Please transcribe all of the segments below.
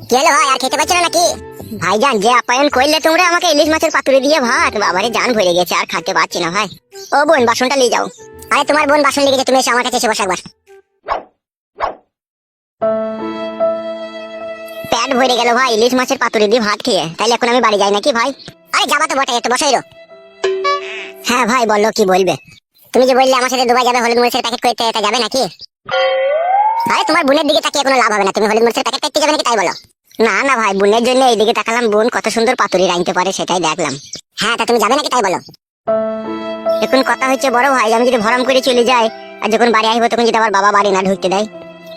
কি হলো ভাই, আর খেতে পাচ্ছ না নাকি? ভাইজান, যে আপ্যায়ন করলে তোমরা আমাকে ইলিশ মাছের পাতুরি দিয়ে ভাত, বাবারে জান ভরে গেছে, আর খেতে পাচ্ছি না ভাই। ও বোন, বাসনটা নিয়ে যাও। আরে তোমার বোন বাসন লেগেছে, তুমি এসে আমার কাছে এসে বসো একবার। পেট ভরে গেল ভাই ইলিশ মাছের পাতুরি দিয়ে ভাত খেয়ে। তাইলে এখন আমি বাড়ি যাই নাকি ভাই? আরে যাবা তো বটে, একটু বসাই রো। হ্যাঁ ভাই বললো, কি বলবে? তুমি যে বললে আমার সাথে দুবাই যাবে হলুদ মরিচের প্যাকেট করতে, এটা যাবে নাকি? আরে তোমার বোনের দিকে তাকিয়ে কোনো লাভ হবে না, তুমি হলুদ মরিচের প্যাকেট করতে যাবে নাকি তাই বলো। না না ভাই, বোনের জন্য এইদিকে তাকালাম, বোন কত সুন্দর পাতুরি রাঁধতে পারে সেটাই দেখলাম। হ্যাঁ, তা তুমি যাবে নাকি তাই বলো। এখন কথা হচ্ছে বড় ভাই, আমি যদি ভরম করে চলে যাই, আর যখন বাড়ি আসবো তখন যদি আমার বাবা বাড়ি না ঢুকতে দেয়।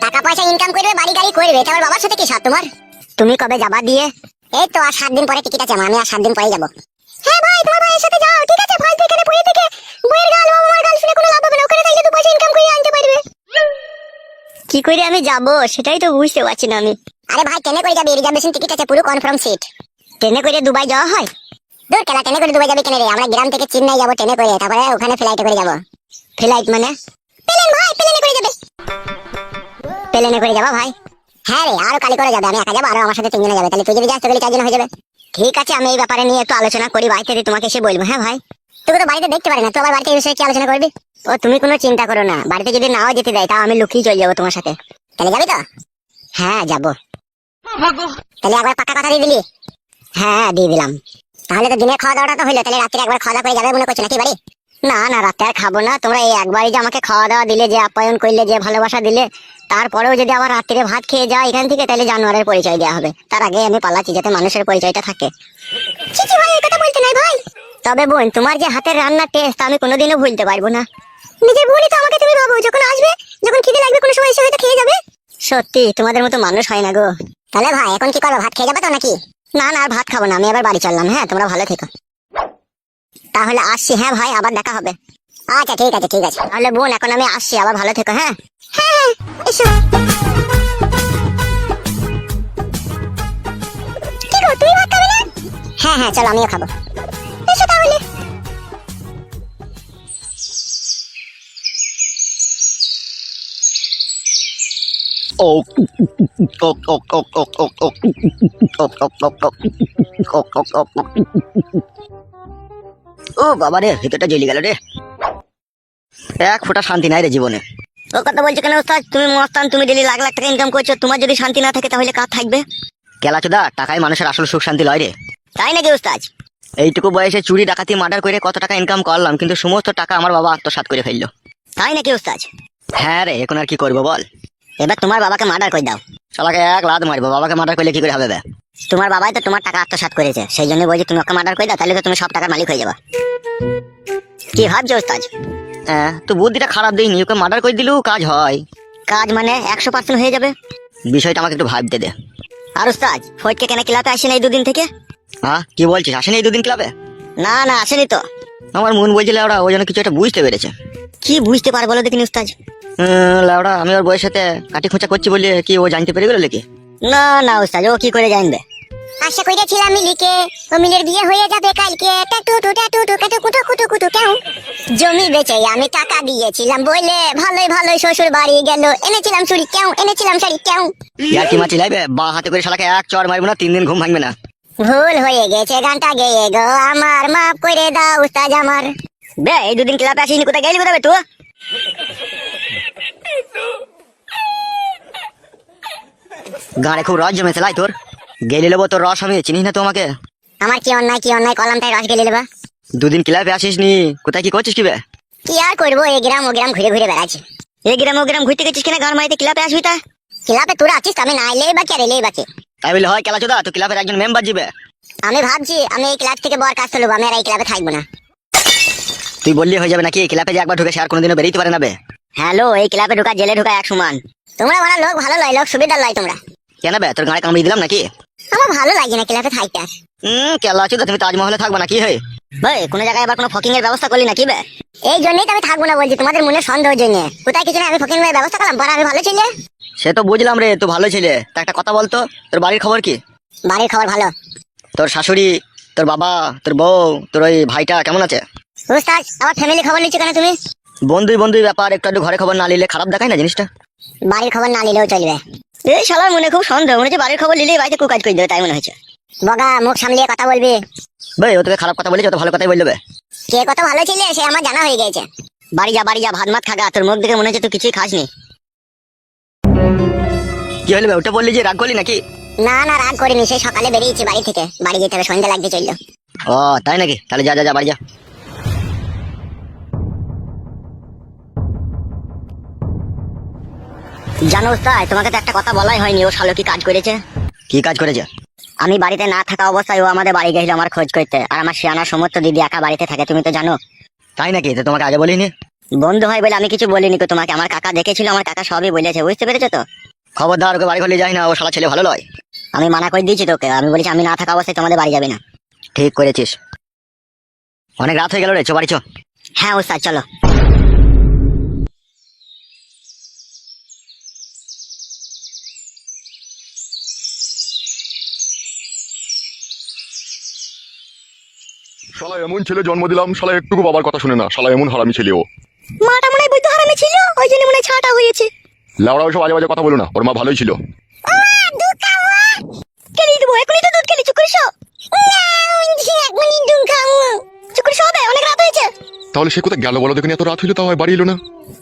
টাকা পয়সা ইনকাম করবে, বাড়ি গাড়ি করবে, এটা আমার বাবার সাথে কি সাথ তোমার? তুমি কবে যাবা দিয়ে? এই তো আর 7 দিন পরে টিকিট আছে আমার, আমি আর 7 দিন পরে যাবো। হ্যাঁ ভাই, তোমার ভাইয়ের সাথে যাও, ঠিক আছে? ফালতু এখানে পড়ে থেকে বইয়ের গাল বাবা মার গাল শুনে কোনো লাভ হবে না, ওখানে তাইলে তো পয়সা ইনকাম করে আনতে পারবে। কি করে আমি যাব সেটাই তো বুঝতে পারছি না আমি। আরে ভাই, ট্রেনে করে যাবে, রিজার্ভেশন টিকিট আছে, পুরো কনফার্ম সিট। ট্রেনে করে দুবাই যাওয়া হয়? দূর কেলা, ট্রেনে করে দুবাই যাবে কেন রে? আমরা গ্রাম থেকে চেন্নাই যাবো ট্রেনে করে, তারপরে ওখানে ফ্লাইটে করে যাবো। ফ্লাইট মানে? প্লেন ভাই, প্লেনে করে যাবে। প্লেনে করে যাবা ভাই? হ্যাঁ রে, আরো কালি করে যাবে, আমি একা যাবো, আরো আমার সাথে 3 জনে যাবে, তাহলে তুই যদি যাস তাহলে 4 জন হয়ে যাবে। ঠিক আছে, আমি এই ব্যাপারে নিয়ে একটু আলোচনা করি বাড়িতে, তোমাকে এসে বলবো। হ্যাঁ ভাই, তুই তো বাড়িতে দেখতে পারি না, তো আবার বাড়িতে এই বিষয়ে কি আলোচনা করবি? ও তুমি কোনো চিন্তা করো না, বাড়িতে যদি নাও যেতে দেয় তাও আমি লুকিয়ে চলে যাবো তোমার সাথে। তাহলে যাবি তো? হ্যাঁ যাবো। তাহলে একবার পাকা কথা দিয়ে দিলি? হ্যাঁ দিয়ে দিলাম। তাহলে তো দিনের খাওয়া দাওয়াটা তো হইলো, তাহলে রাত্রে একবার খাওয়া দাওয়া করে যাবে মনে করছো নাকি বাড়ি? না না, রাতে আর খাবো না, তোমরা এই একবারই যে আমাকে খাওয়া দাওয়া দিলে, যে আপ্যায়ন করলে, যে ভালোবাসা দিলে, তারপরেও যদি আবার রাত্রে ভাত খেয়ে যাও এখান থেকে, তাহলে জানোয়ারের পরিচয় দেওয়া হবে। তার আগে আমি পালাচ্ছি যাতে মানুষের পরিচয়টা থাকে। চিচি ভাই, এই কথা বলতে নাই ভাই। তবে বোন, তোমার যে হাতের রান্নার টেস্ট আমি কোনোদিনও ভুলতে পারবো না। নিজের বোনই তো আমাকে তুমি ভাবো, যখন আসবে, যখন খিদে লাগবে কোনো সময় এসে হয়তো খেয়ে যাবে। সত্যি তোমাদের মতো মানুষ হয় না গো। তাহলে ভাই এখন কি করবো, ভাত খেয়ে যাবে তো নাকি? না না, আর ভাত খাবো না, আমি আবার বাড়ি চললাম। হ্যাঁ, তোমরা ভালো থেকো। তাহলে আসছি। হ্যাঁ ভাই, আবার দেখা হবে। আচ্ছা ঠিক আছে, ঠিক আছে, তাহলে বোন এখন আমি আসছি, আবার ভালো থেকো। হ্যাঁ হ্যাঁ, এসো। কি গো, তুই ভাত খাবি না? হ্যাঁ হ্যাঁ, চলো আমিও খাবো। এসো তাহলে। ও বাবা রে, ভিতরটা জ্বলে গেল রে, এক ফোঁটা শান্তি নাই রে জীবনে। ও কথা বলছো কেন ওস্তাদ? তুমি মস্তান, তুমি ডেলি লাখ লাখ টাকা ইনকাম করছো, তোমার যদি শান্তি না থাকে তাহলে কার থাকবে? কেলাচোদা, টাকায় মানুষের আসল সুখ শান্তি লয় রে। তাই নাকি ওস্তাদ? এইটুকু বয়সে চুরি ডাকাতি মার্ডার করে কত টাকা ইনকাম করলাম, কিন্তু সমস্ত টাকা আমার বাবা আত্মসাৎ করে ফেললো। তাই নাকি ওস্তাদ? হ্যাঁ রে, এখন আর কি করবো বল। এবার তোমার বাবাকে মার্ডার করে দাও। শালাকে এক লাত মারবো, বাবাকে মার্ডার করলে কি করে হবে বে? তোমার বাবাই তো তোমার টাকা আত্মসাৎ করেছে, সেই জন্য বলছি তুমি ওকে মার্ডার করে দাও, তাহলে তো তুমি সব টাকার মালিক হয়ে যাবে। কি ভাবছো ওস্তাদ? হ্যাঁ, তো বুদ্ধিটা খারাপ দিইনি, ওকে মার্ডার করে দিলেও কাজ হয়। কাজ মানে 100% হয়ে যাবে। বিষয়টা আমাকে একটু ভাবতে দে। আর ওস্তাদ, ফটকে কেন ক্লাবে আসেনি এই 2 দিন থেকে? হ্যাঁ, কি বলছিস? আসেনি এই 2 দিন ক্লাবে? না না, আসেনি তো। আমার মন বলছিল ওরা ও যেন কিছু একটা বুঝতে পেরেছে। কি বুঝতে পারে বলো দেখিনি ওস্তাদ? লাউড়া, আমি ওর বয়সের সাথে কাটি খোঁচা করছি বলে কি ও জানতে পেরে গেল নাকি? না না ওস্তাদ, ও কি করে জানবে? আশা করেছিলাম মিলিকে, ও মিলের বিয়ে হয়ে যাবে কালকে। টাটু টু টাটু টু কাটু কুটু কুটু কুটু কেউ। জমি বেচে আমি টাকা দিয়েছিলাম বলে ভালোই ভালোই শ্বশুর বাড়ি গেল। এনেছিলাম চুড়ি কেউ, এনেছিলাম শাড়ি কেউ। ইয়ার কি মাছি লাইবে, বা হাতে করে শালাকে এক চড় মারবো না, 3 দিন ঘুম ভাঙবে না। ভুল হয়ে গেছে, গানটা গেয়ে গো আমার, মাফ করে দাও উস্তাদ আমার। বে, এই 2 দিন ক্লাবে আসিনি, কোথায় গেলি কোথায় তুই? গাড়ে খুব রস জমেছে লাই তোর। গেলে নেবো তোর রস, আমি চিনিস না তোমাকে। আমার কি অন্যায়, কি অন্যায় করলাম তাই রস গেলে নেবা? 2 দিন ক্লাবে আসিস নি, কোথায় কি করছিস কি বে? কি আর করবো, এই গ্রাম ও গ্রাম ঘুরে ঘুরে বেড়াচ্ছি। এই গ্রাম ও গ্রাম ঘুরতে গেছিস কিনা? গান মারিতে ক্লাবে আসবি তা? ক্লাবে তোরা আছিস, আমি না এলেই বা কে এলেই বাকি। তাই বলে হয় কেলাচোদা? তুই ক্লাবের একজন মেম্বার জিবে। আমি ভাবছি আমি এই ক্লাব থেকে বর কাজ চলবো, আমি আর এই ক্লাবে থাকবো না। তুই বললি হয়ে যাবে নাকি? ক্লাবে যে একবার ঢুকে সে আর কোনোদিনও বেরিয়ে পারে না বে। হ্যালো, এই ক্লাবে ঢুকা জেলে ঢুকা এক সমান। তোমরা বলা লোক ভালো লয়, লোক সুবিধার লয় তোমরা। কেন বে, তোর গাড়ি কামড়িয়ে দিলাম নাকি? আমার ভালো লাগে না ক্লাবে থাকতে আর। কেলাচোদা, তুমি তাজমহলে থাকবা নাকি? হে ভাই, কোনো জায়গায় আবার কোনো ফকিং এর ব্যবস্থা করলি নাকি বে? এই জন্যই তো আমি থাকবো না বলছি, তোমাদের মনে সন্দেহের জন্য। কোথায় কিছু না, আমি ফকিং এর ব্যবস্থা করলাম, পরে আমি ভালো ছিলে। সে তো বুঝলাম রে, তুই ভালো ছেলে, তা একটা কথা বলতো, তোর বাড়ির খবর কি? বাড়ির খবর ভালো। তোর শাশুড়ি, তোর বাবা, তোর বউ, তোর ওই ভাইটা কেমন আছে? উস্তাদ, আমার ফ্যামিলি খবর নিচ্ছ কেন তুমি? বন্ধুই বন্ধুই ব্যাপার, একটু ঘরে খবর না নিলে খারাপ দেখায় না জিনিসটা? বাড়ির খবর না নিলেও চলবে। এই শালার মনে খুব সন্দেহ, মনে হচ্ছে বাড়ির খবর নিলেই বাড়িতে কুকাজ করে দেবে, তাই মনে হচ্ছে। বগা, মুখ সামলিয়ে কথা বলবি। ভাই ও তোকে খারাপ কথা বলেছে, তো ভালো কথাই বলবে। কে কত ভালো ছিলে সে আমার জানা হয়ে গেছে। বাড়ি যা বাড়ি যা, ভাত মাত খাগা, তোর মুখ দেখে মনে হচ্ছে তুই কিছুই খাসনি। কি হলো ওটা বললি যে রাগ করলি নাকি? না না, রাগ করিনি, সেই সকালে বেরিয়েছি বাড়ি থেকে, বাড়ি যেতে হবে, সন্ধ্যা লাগতে চললো। ও তাই নাকি? তাহলে যা যা যা, বাড়ি যা। জানো তাই তোমাকে তো একটা কথা বলাই হয়নি, ও শালো কি কাজ করেছে। কি কাজ করেছে? আমি বাড়িতে না থাকা অবস্থায় ও আমাদের বাড়ি গেছিল আমার খোঁজ করতে, আর আমার শিয়ানা সমস্ত দিদি একা বাড়িতে থাকে, তুমি তো জানো। তাই নাকি? তো তোমাকে আগে বলিনি? বন্ধু হয় বলে আমি কিছু বলিনি তো তোমাকে, আমার কাকা দেখেছিল, আমার কাকা সবই বলেছে, বুঝতে পেরেছো তো। খবরদার ওকে বাড়ি ঘরে যাই না, ও শালা ছেলে ভালো নয়। আমি মানা করে দিয়েছি তোকে, আমি বলেছি আমি না থাকা অবস্থায় তোমাদের বাড়ি যাবে না। ঠিক করেছিস। অনেক রাত হয়ে গেল রে, চো বাড়ি চো। হ্যাঁ ওস্তাদ চলো। শালা এমন ছেলে জন্ম দিলাম, শালা একটুকু বাবার কথা শুনে না, শালা এমন হারামি ছেলে ও। মাটা মনে হয় বৈদ্য হারামে ছিল, ওই জন্য মনে হয় ছাটা হয়েছে। লাউড়া ওসব বাজে বাজে কথা বলো না, ওর মা ভালোই ছিল। কেলি দেবো এখনই তো দুধ খেলি, চুপ করে শো। চুপ করে শো বে, অনেক রাত হয়েছে। তাহলে সে কোথায় গেল বলো দেখুন, এত রাত হইলো তাও বাড়ি এলো না।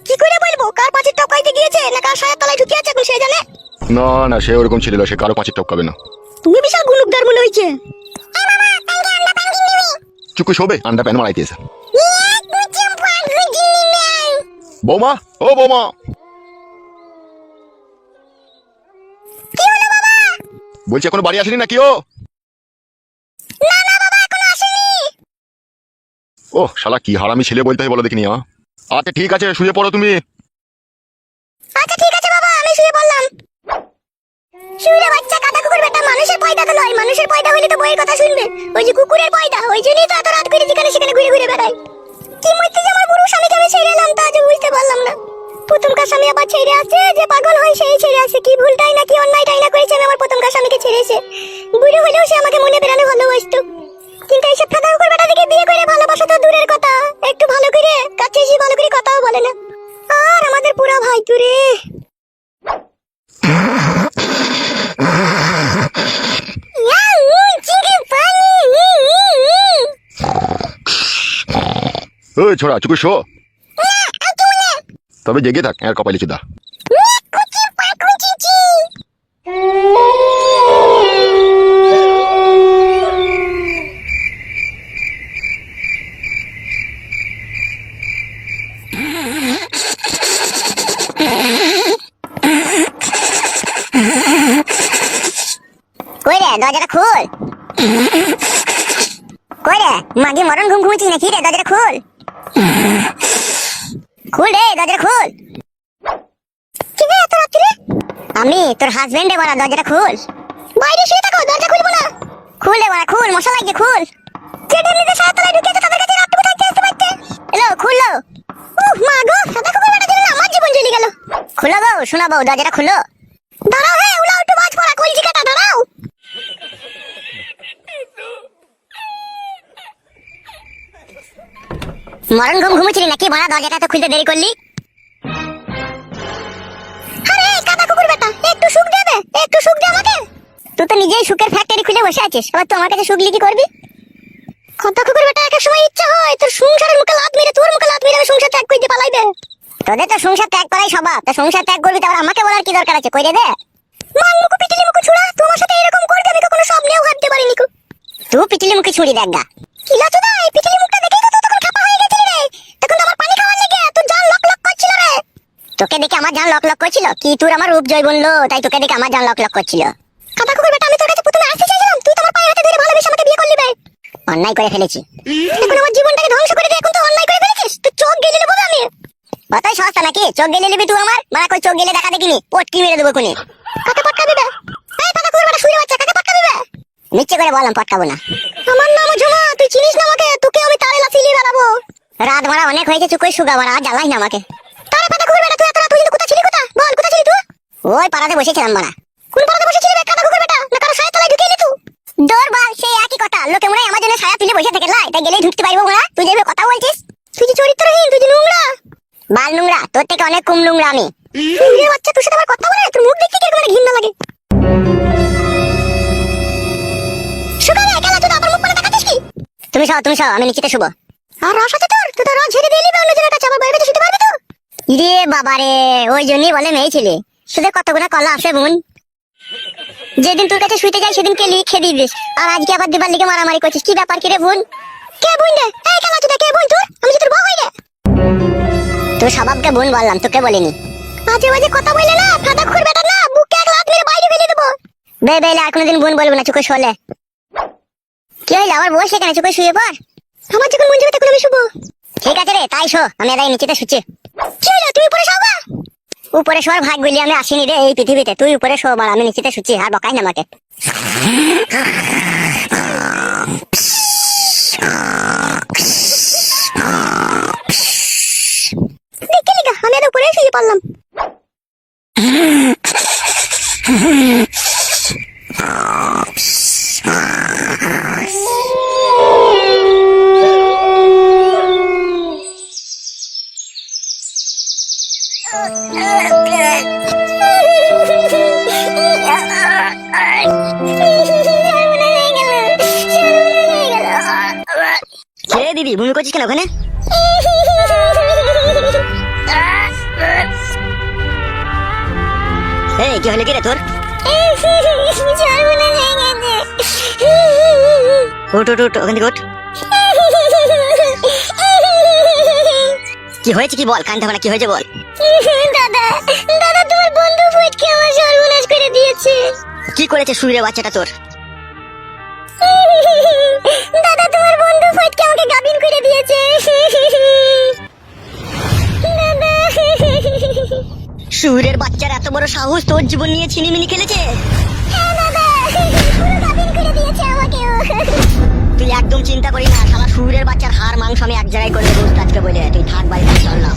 কি করে বলবো, কার পাঁচের টপ খাইতে গিয়েছে না কার সায়ের তলায় ঢুকে আছে এখন সে জানে। না না, সে ওরকম ছিল না, সে কারো পাঁচের টপকাবে না। তুমি বিশাল গুলুকদার মনে হয়েছে। চুপ করে শোবে, আন্ডা প্যান মারাইতেছে। বৌমা, ও বৌমা। বলছি এখনো বাড়ি আসেনি নাকি ও? ও শালা কি হারামি ছেলে বলতে হয় বলো দেখিনি। আচ্ছা ঠিক আছে, শুয়ে পড়ো তুমি। আচ্ছা ঠিক আছে বাবা, আমি শুয়ে পড়লাম। শুয়ে বাচ্চা কাদা কুকুর বেটা, মানুষের পয়দা তো নয়, মানুষের পয়দা হলে তো বইয়ের কথা শুনবে। ওই যে কুকুরের পয়দা, ওই জন্যই তো এত রাত করে যেখানে সেখানে ঘুরে ঘুরে বেড়ায়। কি মধ্যে যে আমার পুরো স্বামীকে আমি ছেড়ে এলাম তা আজ বুঝতে পারলাম না। প্রথমকার স্বামী আবার ছেড়ে আসছে, যে পাগল হয় সেই ছেড়ে আসে। কি ভুলটাই না কি অন্যায়টাই না করেছে আমি আমার প্রথমকার স্বামীকে ছেড়ে এসে। বুড়ো হলেও সে আমাকে মনে বেড়ানো ভালোবাসতো, কিন্তু এইসব কাদা কুকুর বেটা থেকে বিয়ে করে ভালোবাসা তো দূরের কথা, একটু ভালো করে কাছে এসে ভালো করে কথাও বলে না। আর আমাদের পুরা ভাই তুরে। ওই ছোড়া চুপ করে শো। তবে জেগে থাক, আর কপালে চুদা। কই রে, দরজাটা খোল। কই রে, মাগে মরণ ঘুম ঘুমছিস নাকি রে? দরজাটা খোল, খুল রে, দরজাটা খোল। কি রে এত রাত্রে? আমি তোর হাজবেন্ড রে, বড়া দরজাটা খোল। বাইরে শুয়ে থাকো, দরজা খুলবো না। খুল রে বড়া, খুল, মশা লাগছে, খুল। যেটা এমনিতে সারা তলায় ঢুকেছে তাদের কাছে রাতটুকু থাকতে আসতে পারতে। এলো খুললো। মা গো, সাদা কুকুর বেটা জন্য আমার জীবন চলে গেল। খুলো গো, শোনা বউ, দরজাটা খুলো। দাঁড়াও হে, উলাও একটু বাজ পড়া, কলজি কাটা, দাঁড়াও। মরণ ঘুম ঘুমোচ্ছিলি নাকি বড়া? দরজাটা তো খুলতে দেরি করলি। আরে কাদা কুকুর বেটা, একটু সুখ দে বে, একটু সুখ দে আমাকে। তুই তো নিজেই সুখের ফ্যাক্টরি খুলে বসে আছিস, আবার তুই আমার কাছে সুখ লিখি করবি? কাদা কুকুর বেটা, একটা সময় ইচ্ছা হয় তোর সংসারের মুখে লাত মেরে, তোর মুখে লাত মেরে আমি সংসার ত্যাগ করতে পালাইবে। তোদের তো সংসার ত্যাগ করাই স্বভাব, তা সংসার ত্যাগ করবি তো আবার আমাকে বলার কি দরকার আছে? কইরে দে। মান মুকু পিটিলি মুকু ছুড়া, তোমার সাথে এরকম করবে আমি কখনো স্বপ্নেও ভাবতে পারিনি। তুই পিটিলি মুখে ছুড়ি দেখ গা। কি লাচু দা, এই পিটিলি মুখটা দেখেই তো তুই তখন খাপা হয়ে গেছিলি রে। তখন তো আমার পানি খাওয়ার লেগে তোর জান লক লক করছিল রে। তোকে দেখে আমার জান লক লক করছিল? কি তোর আমার রূপ জয় বললো তাই তোকে দেখে আমার জান লক লক করছিল? কাদা কুকুর বেটা, আমি তোর কাছে প্রথমে আসতে চাইছিলাম, তুই তো আমার পায়ে হাতে ধরে ভালোবেসে আমাকে বিয়ে করলি বে। অন্যায় করে ফেলেছি, এখন আমার জীবনটাকে ধ্বংস করে দিয়ে এখন তো অন্যায় করে ফেলেছিস। তুই চোখ গেলে নেবো আমি। অতই সস্তা নাকি চোখ গেলে নিবি তুই আমার? মানে কই চোখ গেলে দেখা দেখিনি, পটকি মেরে দেবো কোনি। কাকে পটকাবি বে? এই কাদা কুকুর বেটা, শুয়ে বাচ্চা, কাকে পটকাবি বে? নিচে করে বললাম পটকাবো না। আমার নাম ঝুমা, তুই চিনিস না আমাকে? তোকে আমি তারে লাফিয়ে বেড়াবো। রাত মারা অনেক হয়েছে, চুকুই সুগা মারা, আর জ্বালাই না আমাকে। তারে কাদা কুকুর বেটা, তুই এত রাত হইলো কোথা ছিলি? কোথা বল, কোথা ছিলি তুই? ওই পাড়াতে বসেছিলাম মারা। কোন পাড়াতে বসেছিলি বে কাদা কুকুর বেটা? না কারো সায়া তলায় ঢুকে এলি তুই? দৌড় বাল, সেই একই কথা। লোকে মনে হয় আমার জন্য ছায়া তুলে বসে থেকে লাই, তাই গেলেই ঢুকতে পারবো না। তুই যেভাবে কথা বলছিস, তুই যে চরিত্রহীন, তুই যে নোংরা। বাল নোংরা, তোর থেকে অনেক কম নোংরা আমি। এ বাচ্চা তোর সাথে আমার কথা বলে তোর মুখ দেখতে কিরকম ঘৃণা লাগে। সকালে একালা তুই আমার মুখ করে দেখাচ্ছিস কি? তুমি সব আমি নিচেতে শুবো। আর রস আছে তোর? তুই তো রস ঝেড়ে দিলি বা অন্যজনের কাছে আমার বাইরে শুতে পারবি তো? ইরে বাবা রে, ওই জন্যই বলে মেয়ে ছেলে তোদের কতগুলো কলা আছে বোন। যেদিন তোর কাছে শুইতে যাই সেদিন কেলি খেয়ে দিস, আর আজকে আবার দিবার লিগে মারামারি করছিস। কি ব্যাপার কি রে বোন? কে বোন রে? এই কালা তুই কে বোন তোর? আমি যে তোর বউ হই রে। তোর স্বভাবকে বোন বললাম, তোকে বলিনি। আজে বাজে কথা বললে না ফাটা খুর বেটা না, বুকে এক লাত মেরে বাইরে ফেলে দেবো। বেলে আর কোনোদিন বোন বলবো না, চুকে শোলে। কি হইলো আবার বস এখানে, চুকে শুয়ে পড়। আমার যখন মন যাবে তখন আমি শুবো। ঠিক আছে রে, তাই শো, আমি এদাই নিচেতে শুচ্ছি। কি হইলো তুমি উপরে শোবা? উপরে শোয়ার ভাগ বলি আমি আসিনি রে এই পৃথিবীতে। তুই উপরে শো, আর আমি নিচেতে শুচ্ছি। আর বকাই না আমাকে। আমি আর উপরে শুয়ে পড়লাম। কে দিদি বমি করছিস কেন ওখানে? এই কি হলো কি রে তোর? উঠ উঠ উঠ, ওখান থেকে উঠ। কি হয়েছে কি বল, কান থাকবে না, কি হয়েছে বল। দাদা তোমার বন্ধু ফুটকে আমার সর্বনাশ করে দিয়েছে। কি করেছে শুইরে বাচ্চাটা তোর? দাদা তোমার বন্ধু ফুটকে আমাকে গাবিন করে দিয়েছে। দাদা শুইরের বাচ্চার এত বড় সাহস, তোর জীবন নিয়ে ছিনিমিনি খেলেছে। হ্যাঁ দাদা, পুরো গাবিন করে দিয়েছে আমাকে। তুই একদম চিন্তা করি না, শালা শুইরের বাচ্চার হাড় মাংস আমি এক জায়গায় করে দেবো আজকে বলে। তুই থাক বাড়িতে, চল না।